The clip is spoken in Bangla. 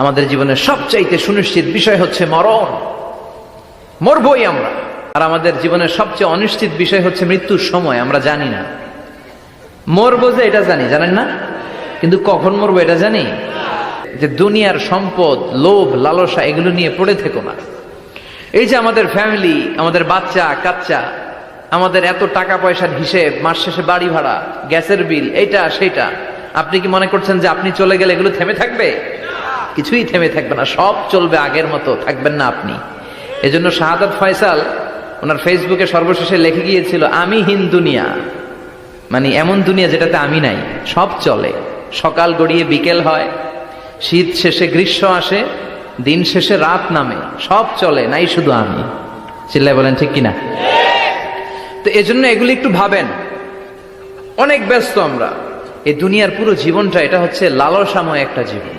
আমাদের জীবনের সবচাইতে সুনিশ্চিত বিষয় হচ্ছে মরণ, মরবই আমরা। আর আমাদের জীবনের সবচেয়ে অনিশ্চিত বিষয় হচ্ছে মৃত্যুর সময়। আমরা জানি না মরবো, যে এটা জানি, জানেন না, কিন্তু কখন মরবো এটা জানি। যে দুনিয়ার সম্পদ, লোভ, লালসা এগুলো নিয়ে পড়ে থেকো না। এই যে আমাদের ফ্যামিলি, আমাদের বাচ্চা কাচ্চা, আমাদের এত টাকা পয়সার হিসেব, মাস শেষে বাড়ি ভাড়া, গ্যাসের বিল, এইটা সেটা, আপনি কি মনে করছেন যে আপনি চলে গেলে এগুলো থেমে থাকবে? কিছুই থেমে থাকবে না, সব চলবে আগের মতো, থাকবেন না আপনি। এজন্য শাহাদাত ফয়সাল ওনার ফেসবুকে সর্বশেষে লিখে গিয়েছিল, আমি হীন দুনিয়া, মানে এমন দুনিয়া যেটাতে আমি নাই, সব চলে, সকাল গড়িয়ে বিকেল হয়, শীত শেষে গ্রীষ্ম আসে, দিন শেষে রাত নামে, সব চলে, নাই শুধু আমি। চিল্লায় বলেন ঠিক কিনা? তো এজন্য এগুলি একটু ভাবেন। অনেক ব্যস্ত আমরা, এই দুনিয়ার পুরো জীবনটা এটা হচ্ছে লালসাময় একটা জীবন।